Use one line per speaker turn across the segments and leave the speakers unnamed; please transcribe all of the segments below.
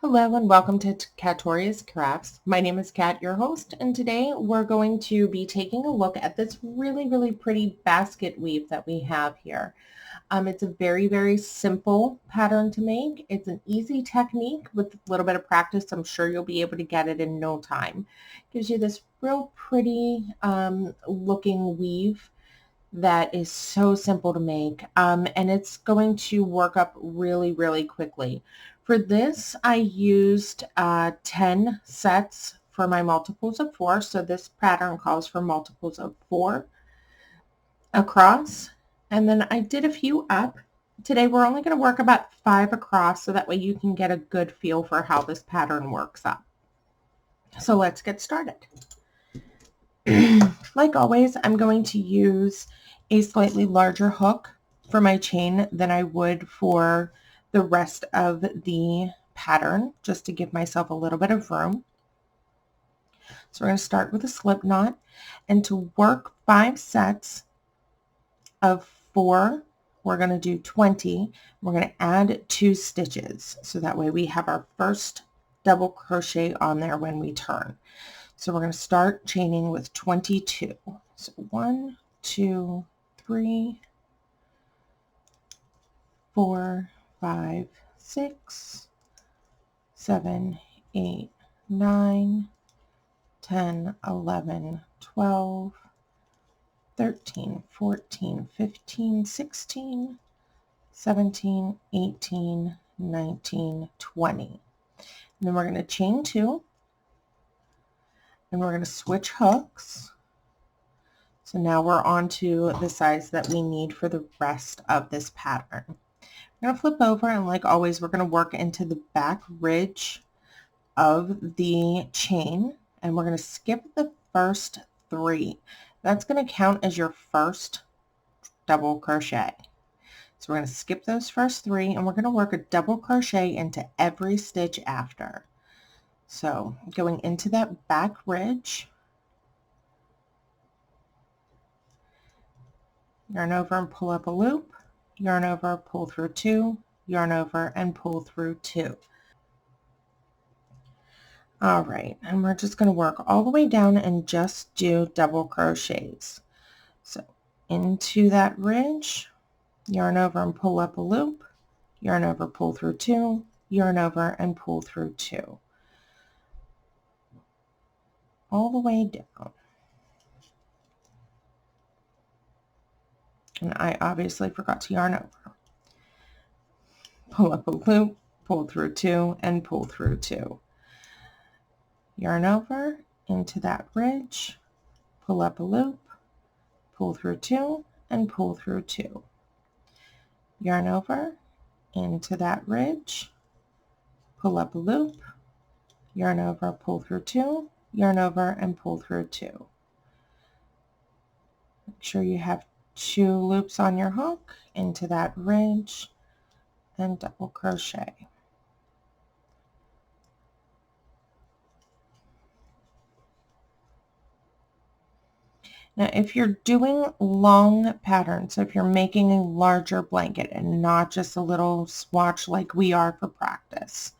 Hello and welcome to Katoria's Crafts. My name is Kat, your host, and today we're going to be taking a look at this really pretty basket weave that we have here. It's a very simple pattern to make. It's an easy technique with a little bit of practice. I'm sure you'll be able to get it in no time. Gives you this real pretty looking weave that is so simple to make, and it's going to work up really quickly. For this, I used 10 sets for my multiples of 4, so this pattern calls for multiples of 4 across, and then I did a few up. Today we're only going to work about 5 across, so that way you can get a good feel for how this pattern works up. So let's get started. Like always, I'm going to use a slightly larger hook for my chain than I would for the rest of the pattern, just to give myself a little bit of room. So we're going to start with a slip knot, and to work 5 sets of 4, we're going to do 20. We're going to add 2 stitches, so that way we have our first double crochet on there when we turn. So we're going to start chaining with 22. So 1, 2, 3, 4, 5, 6, 7, 8, 9, 10, 11, 12, 13, 14, 15, 16, 17, 18, 19, 20. And then we're going to chain 2. And we're going to switch hooks. So now we're on to the size that we need for the rest of this pattern. I'm going to flip over, and like always, we're going to work into the back ridge of the chain, and we're going to skip the first 3. That's going to count as your first double crochet. So we're going to skip those first 3, and we're going to work a double crochet into every stitch after. So going into that back ridge, yarn over and pull up a loop, yarn over, pull through 2, yarn over and pull through 2. All right, and we're just going to work all the way down and just do double crochets. So into that ridge, yarn over and pull up a loop, yarn over, pull through 2, yarn over and pull through 2. All the way down. And I obviously forgot to yarn over. Pull up a loop, pull through 2, and pull through 2. Yarn over into that ridge, pull up a loop, pull through 2, and pull through 2. Yarn over into that ridge, pull up a loop, yarn over, pull through 2, yarn over, and pull through 2. Make sure you have 2 loops on your hook, into that ridge, and double crochet. Now, if you're doing long patterns, so if you're making a larger blanket and not just a little swatch like we are for practice,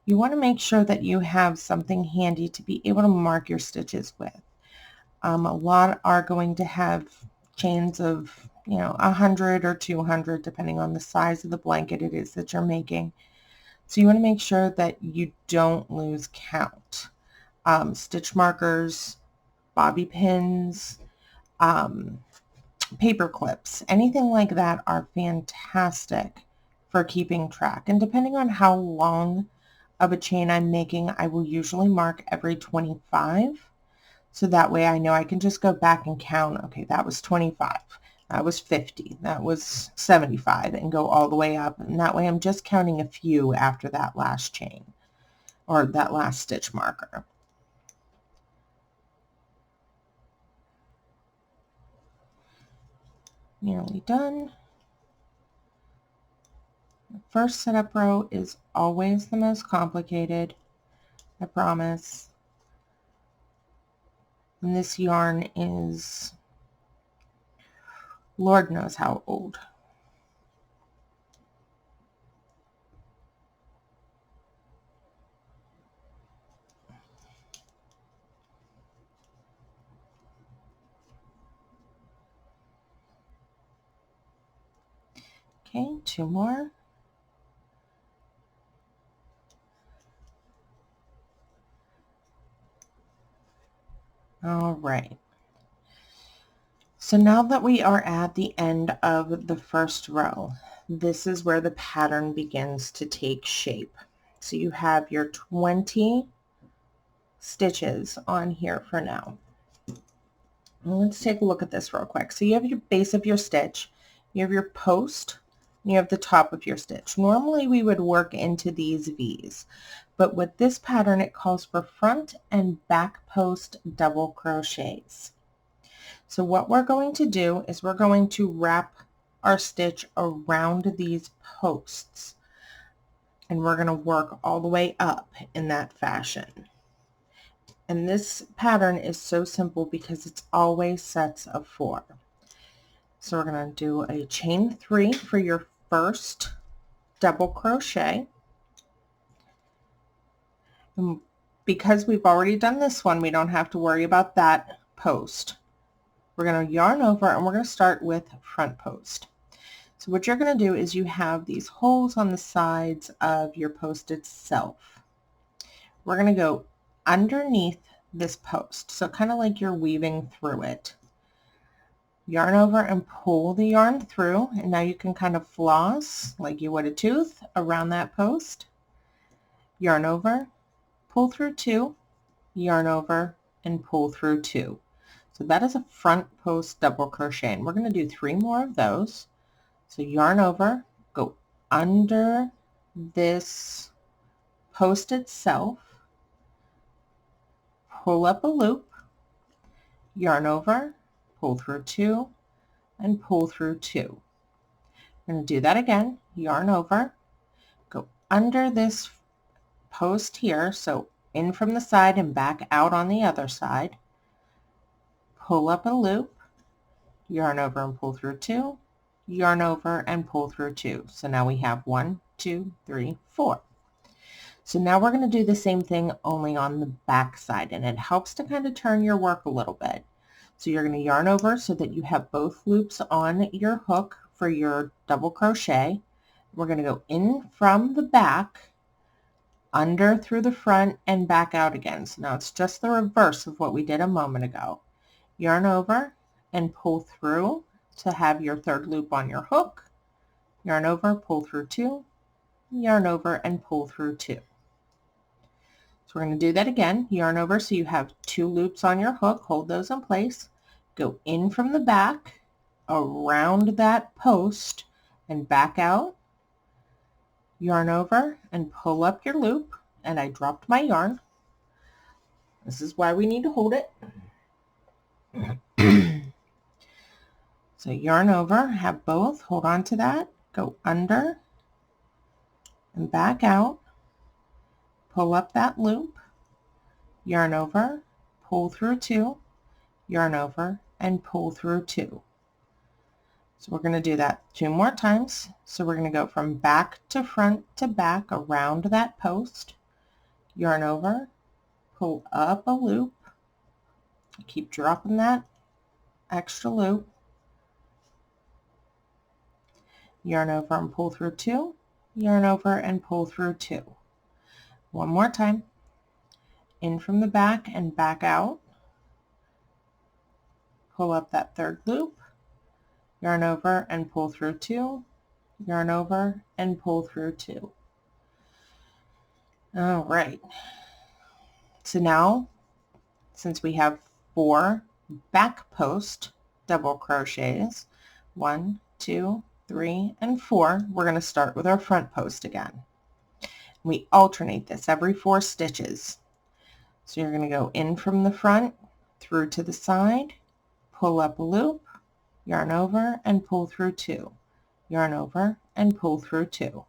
you want to make sure that you have something handy to be able to mark your stitches with. A lot are going to have chains of, 100 or 200, depending on the size of the blanket it is that you're making. So you want to make sure that you don't lose count. Stitch markers, bobby pins, paper clips, anything like that are fantastic for keeping track. And depending on how long of a chain I'm making, I will usually mark every 25. So that way I know I can just go back and count, okay, that was 25, that was 50, that was 75, and go all the way up. And that way I'm just counting a few after that last chain or that last stitch marker. Nearly done. The first setup row is always the most complicated, I promise. And this yarn is, Lord knows how old. . Okay, 2 more. All right. So now that we are at the end of the first row, this is where the pattern begins to take shape. So you have your 20 stitches on here for now. Let's take a look at this real quick. So you have your base of your stitch, you have your post, and you have the top of your stitch. Normally we would work into these V's, but with this pattern it calls for front and back post double crochets. So what we're going to do is we're going to wrap our stitch around these posts, and we're going to work all the way up in that fashion. And this pattern is so simple because it's always sets of 4. So we're going to do a chain 3 for your first double crochet. And because we've already done this one, we don't have to worry about that post. We're going to yarn over and we're going to start with front post. So what you're going to do is you have these holes on the sides of your post itself. We're going to go underneath this post, so kind of like you're weaving through it. Yarn over and pull the yarn through, and now you can kind of floss like you would a tooth around that post. Yarn over, pull through 2, yarn over, and pull through 2. So that is a front post double crochet, and we're going to do 3 more of those. So yarn over, go under this post itself, pull up a loop, yarn over, pull through 2, and pull through 2. I'm going to do that again. Yarn over, go under this post here, so in from the side and back out on the other side, pull up a loop, yarn over and pull through 2, yarn over and pull through 2. So now we have 1, 2, 3, 4. So now we're going to do the same thing only on the back side, and it helps to kind of turn your work a little bit. So you're going to yarn over so that you have both loops on your hook for your double crochet. We're going to go in from the back, under through the front, and back out again. So now it's just the reverse of what we did a moment ago. Yarn over and pull through to have your third loop on your hook. Yarn over, pull through 2, yarn over, and pull through 2. So we're going to do that again. Yarn over so you have 2 loops on your hook. Hold those in place. Go in from the back, around that post, and back out. Yarn over and pull up your loop. And I dropped my yarn. This is why we need to hold it. So yarn over, have both. Hold on to that. Go under and back out. Pull up that loop. Yarn over, pull through 2, yarn over, and pull through 2. So we're going to do that 2 more times. So we're going to go from back to front to back around that post, yarn over, pull up a loop, keep dropping that extra loop, yarn over and pull through 2, yarn over and pull through 2. One more time. In from the back and back out, pull up that third loop, yarn over and pull through 2, yarn over and pull through 2. All right. So now, since we have 4 back post double crochets, 1, 2, 3, and 4, we're going to start with our front post again. We alternate this every 4 stitches. So you're going to go in from the front, through to the side, pull up a loop, yarn over and pull through 2, yarn over and pull through 2.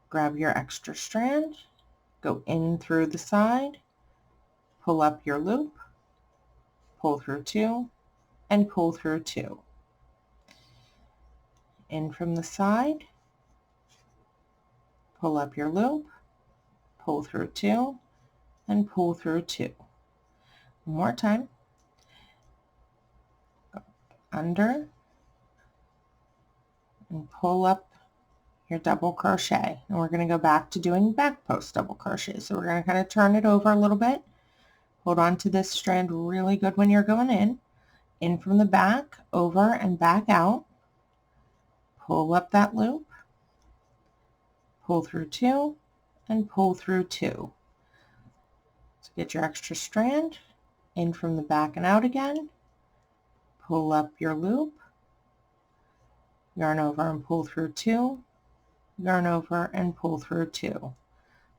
Grab your extra strand, go in through the side, pull up your loop, pull through 2, and pull through 2. In from the side, pull up your loop, pull through 2, and pull through 2. One more time. Go under and pull up your double crochet. And we're going to go back to doing back post double crochet. So we're going to kind of turn it over a little bit. Hold on to this strand really good when you're going in from the back, over and back out. Pull up that loop, pull through 2, and pull through 2. So get your extra strand, in from the back and out again, pull up your loop, yarn over and pull through 2, yarn over and pull through 2.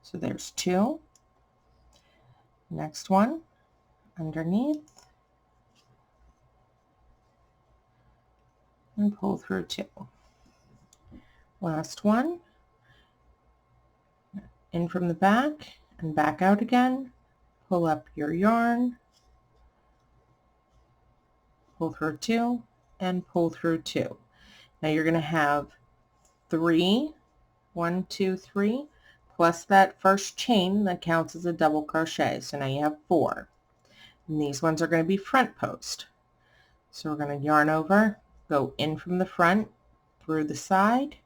So there's 2. Next one, underneath, and pull through 2. Last one, in from the back and back out again, pull up your yarn, pull through 2, and pull through 2. Now you're going to have 3, 1, 2, 3, plus that first chain that counts as a double crochet. So now you have 4. And these ones are going to be front post. So we're going to yarn over, go in from the front, through the side,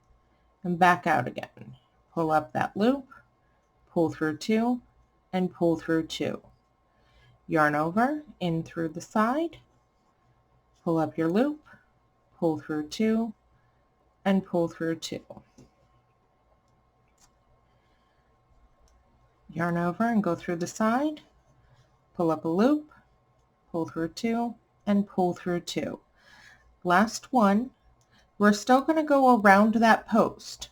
and back out again. Pull up that loop, pull through 2, and pull through 2. Yarn over, in through the side, pull up your loop, pull through 2, and pull through 2. Yarn over and go through the side, pull up a loop, pull through 2, and pull through 2. Last one, we're still going to go around that post.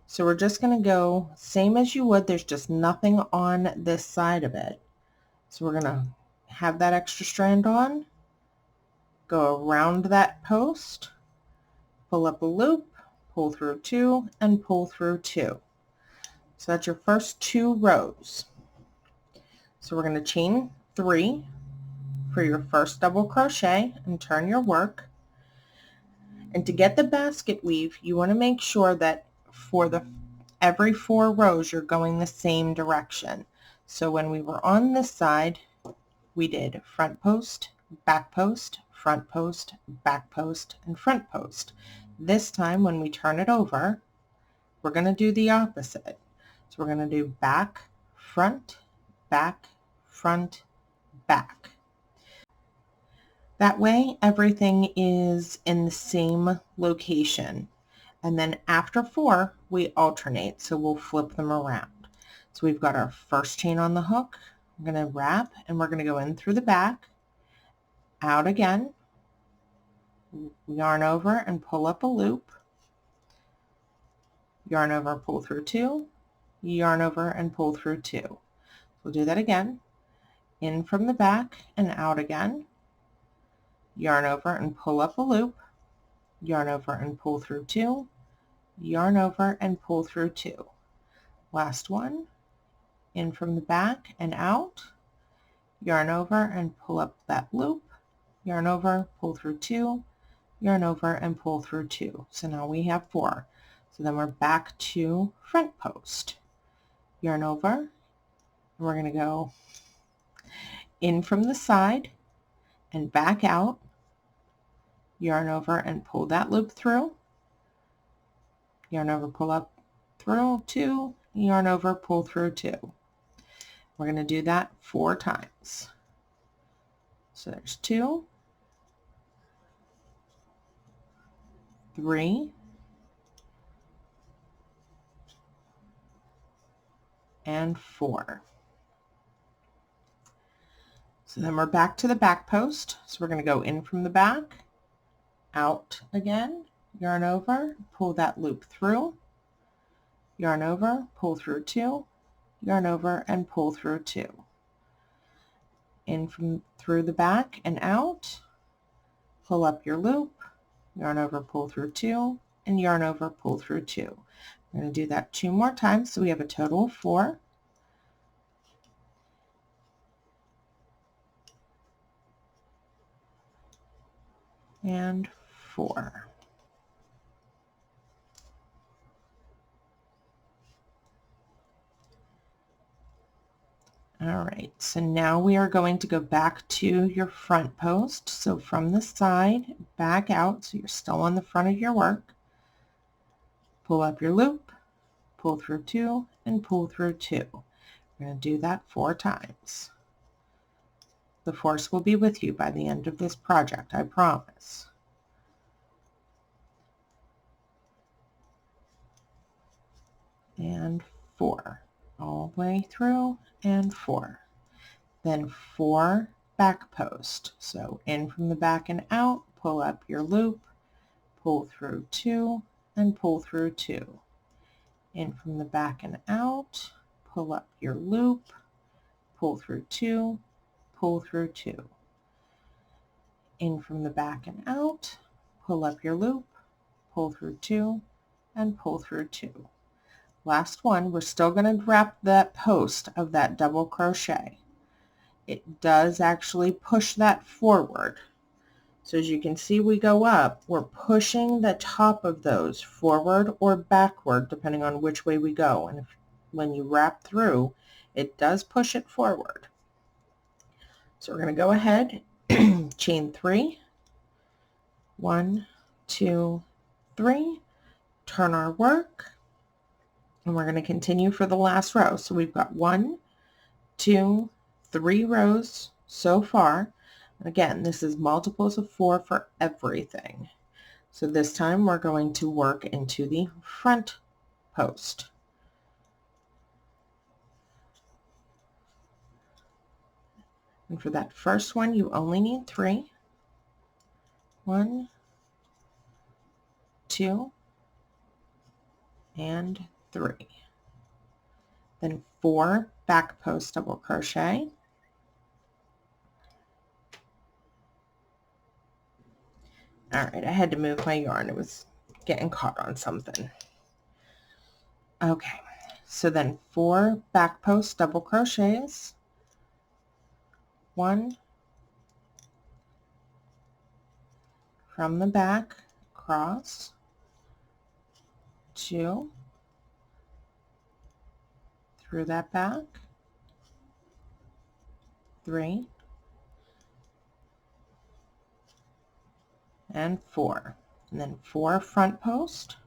So we're just going to go same as you would, there's just nothing on this side of it. So we're going to have that extra strand on, go around that post, pull up a loop, pull through 2, and pull through 2. So that's your first 2 rows. So we're going to chain 3 for your first double crochet and turn your work. And to get the basket weave, you want to make sure that for every 4 rows you're going the same direction. So when we were on this side, we did front post, back post, front post, back post, and front post. This time when we turn it over, we're going to do the opposite. So we're going to do back, front, back, front, back. That way everything is in the same location. And then after 4, we alternate, so we'll flip them around. So we've got our first chain on the hook. I'm going to wrap, and we're going to go in through the back, out again, yarn over and pull up a loop, yarn over, pull through 2, yarn over and pull through 2. We'll do that again, in from the back and out again, yarn over and pull up a loop, yarn over and pull through 2, yarn over and pull through 2. Last one, in from the back and out, yarn over and pull up that loop, yarn over, pull through 2, yarn over and pull through 2. So now we have 4. So then we're back to front post. Yarn over, and we're going to go in from the side and back out, yarn over and pull that loop through, yarn over, pull up through 2, yarn over, pull through 2. We're going to do that 4 times. So there's 2, 3, and 4. So then we're back to the back post. So we're going to go in from the back, out again, yarn over, pull that loop through, yarn over, pull through 2, yarn over and pull through 2. In from through the back and out, pull up your loop, yarn over, pull through 2, and yarn over, pull through 2. I'm going to do that 2 more times, so we have a total of 4. And 4. All right, so now we are going to go back to your front post. So from the side, back out, so you're still on the front of your work. pull up your loop, pull through 2, and pull through 2. We're going to do that 4 times. The force will be with you by the end of this project, I promise. And 4. All the way through, and 4. Then 4 back post. So in from the back and out, pull up your loop, pull through 2, and pull through 2. In from the back and out, pull up your loop, pull through 2, pull through 2. In from the back and out, pull up your loop, pull through 2, and pull through 2. Last one, we're still going to wrap that post of that double crochet. It does actually push that forward. So as you can see, we go up, we're pushing the top of those forward or backward, depending on which way we go. And when you wrap through, it does push it forward. So we're going to go ahead, chain 3, 1, 2, 3, turn our work, and we're going to continue for the last row. So we've got 1, 2, 3 rows so far. Again, this is multiples of 4 for everything. So this time we're going to work into the front post. And for that first one, you only need 3. 1, 2, and 3. Then 4 back post double crochet. All right, I had to move my yarn. It was getting caught on something. Okay, so then 4 back post double crochets. 1 from the back, across, 2 through that back, 3, and 4. And then 4 front post,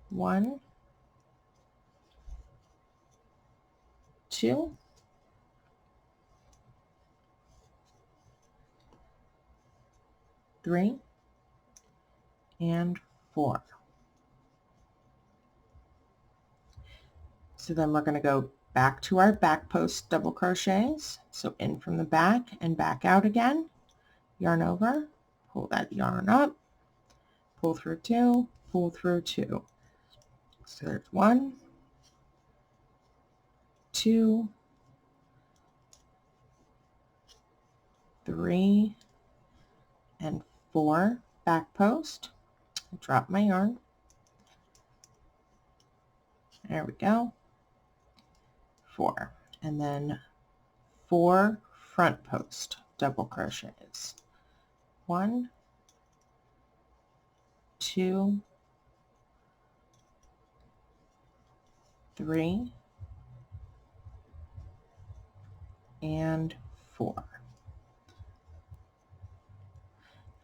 1, 2, 3, and 4. So then we're going to go back to our back post double crochets. So in from the back and back out again, yarn over, pull that yarn up, pull through 2, pull through 2. So there's 1, 2, 3, and 4 back post. Drop my yarn. There we go. 4. And then 4 front post double crochets. 1, 2, 3, and 4.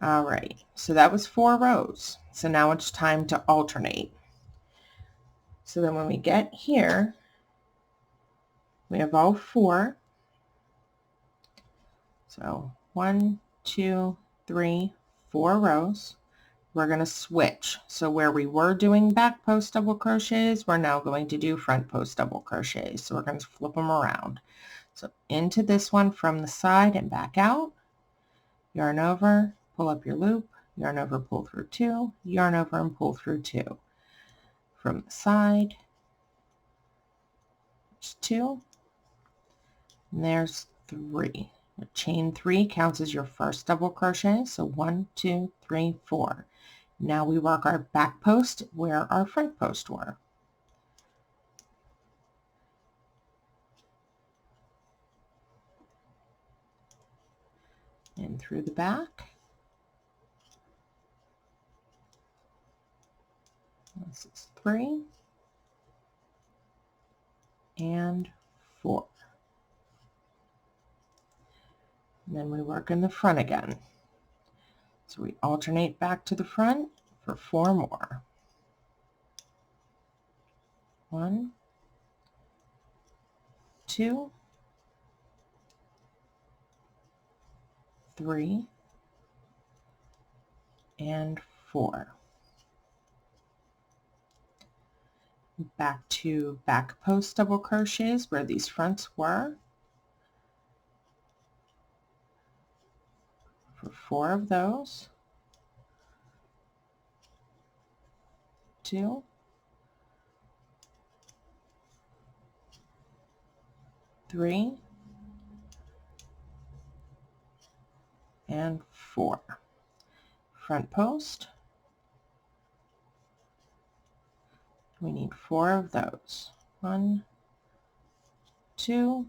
All right, so that was 4 rows. So now it's time to alternate. So then when we get here, we have all 4. So 1, 2, 3, 4 rows. We're going to switch. So where we were doing back post double crochets, we're now going to do front post double crochets. So we're going to flip them around. So into this one from the side and back out, yarn over, pull up your loop, yarn over, pull through 2, yarn over, and pull through 2. From the side, there's 2, and there's 3. Chain 3 counts as your first double crochet, so 1, 2, 3, 4. Now we work our back post where our front post were. In through the back. This is 3 and 4. And then we work in the front again. So we alternate back to the front for 4 more. 1, 2, 3, and 4. Back to back post double crochets where these fronts were for 4 of those. 2, 3, and 4. Front post. We need 4 of those. 1, 2,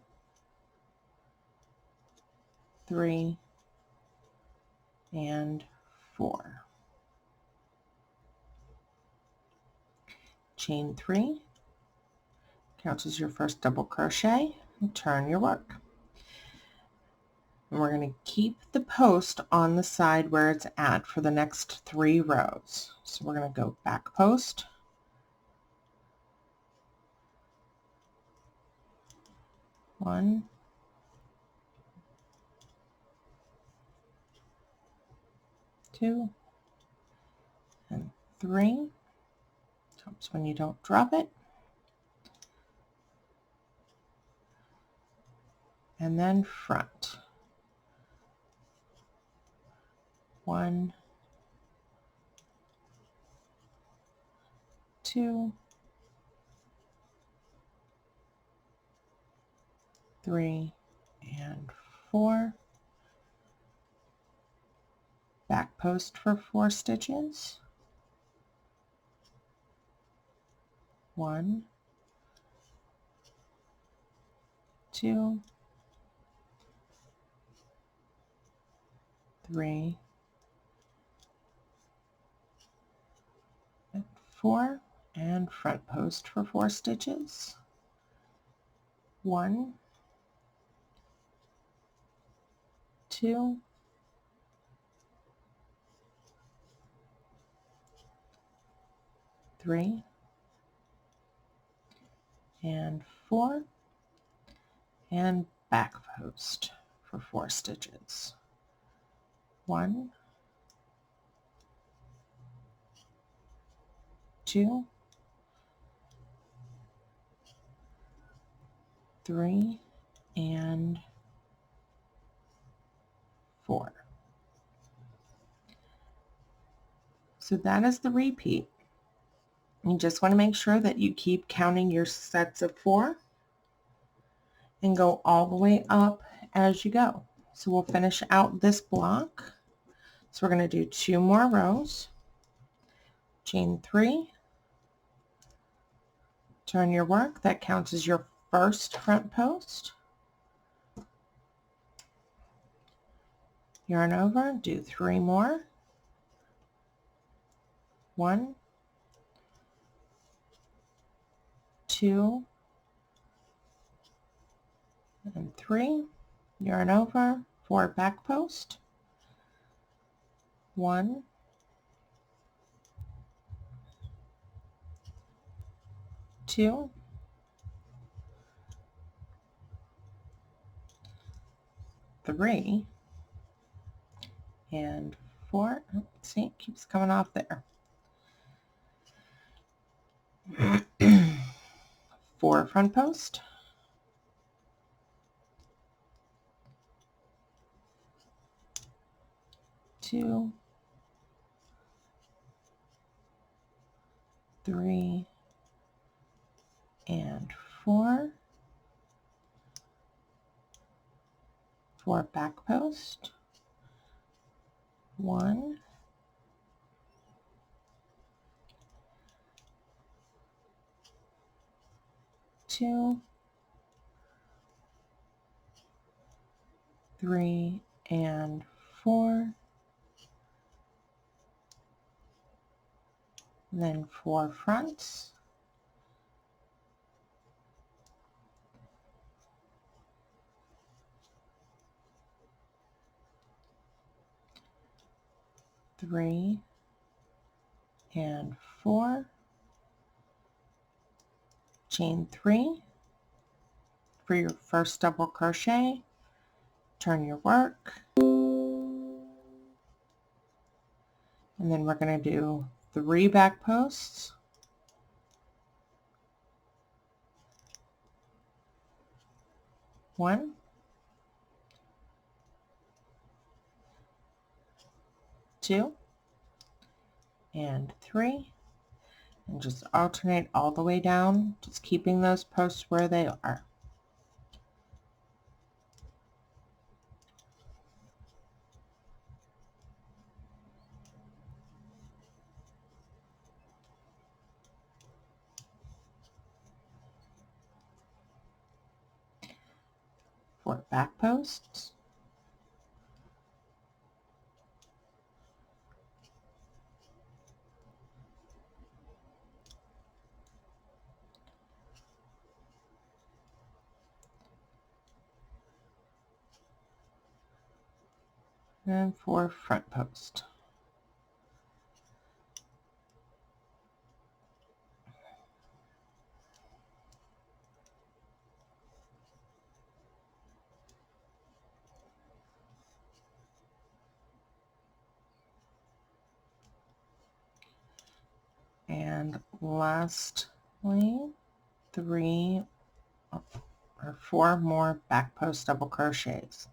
3, and 4. Chain 3 counts as your first double crochet, and turn your work. And we're going to keep the post on the side where it's at for the next 3 rows. So we're going to go back post, 1, 2, and 3. Helps when you don't drop it. And then front. 1, 2, 3, and 4. Back post for 4 stitches. 1, 2, 3, and 4, and front post for 4 stitches. 1, 2, 3, and 4, and back post for 4 stitches. 1, 2, 3, and 4. So that is the repeat. You just want to make sure that you keep counting your sets of 4 and go all the way up as you go. So we'll finish out this block. So we're going to do 2 more rows. Chain 3, turn your work. That counts as your first front post. Yarn over, do 3 more. 1, 2, and 3. Yarn over, 4 back post. 1, 2, 3, and 4. Oh, see, it keeps coming off there. 4 front post. 2, 3, and 4. 4 back post. 1, 2, 3, and 4. And then 4 fronts. 3, and 4, chain 3 for your first double crochet, turn your work, and then we're going to do 3 back posts, 1, 2, and 3, and just alternate all the way down, just keeping those posts where they are. For back posts, and for front post. And lastly, 3 or 4 more back post double crochets.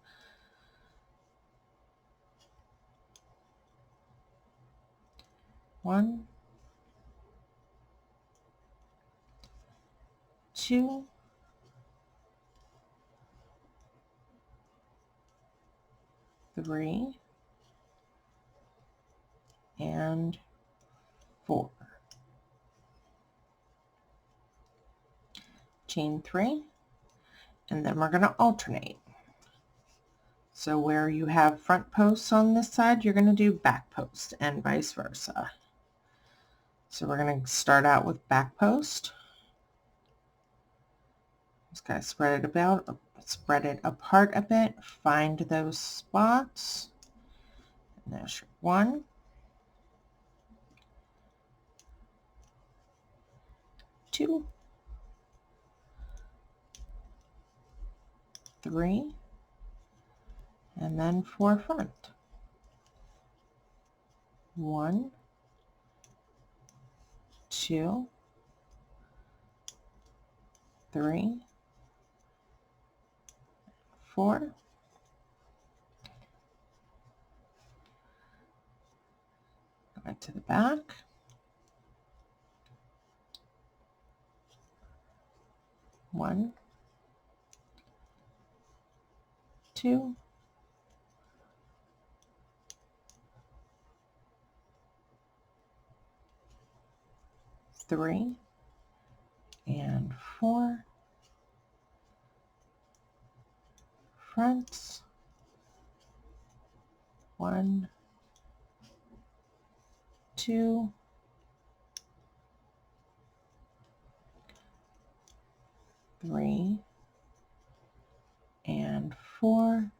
1, 2, 3, and 4. Chain 3, and then we're going to alternate. So where you have front posts on this side, you're going to do back post, and vice versa. So we're going to start out with back post. Just kind of spread it apart a bit. Find those spots. And there's your 1, 2, 3, and then 4 front. 1, 2, 3, 4. Go to the back. 1, 2, 3, and 4. Fronts. 1, 2, 3, and 4.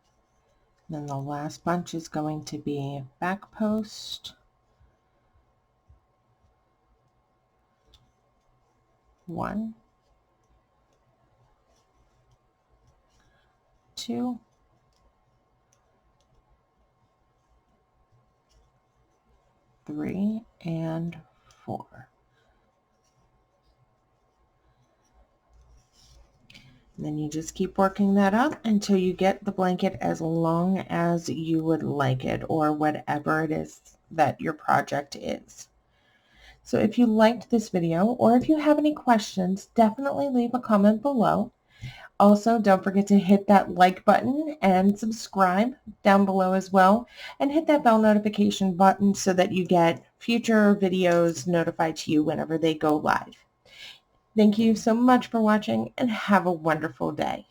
Then the last bunch is going to be back post, 1, 2, 3, and 4. And then you just keep working that up until you get the blanket as long as you would like it, or whatever it is that your project is. So if you liked this video, or if you have any questions, definitely leave a comment below. Also, don't forget to hit that like button and subscribe down below as well, and hit that bell notification button so that you get future videos notified to you whenever they go live. Thank you so much for watching, and have a wonderful day.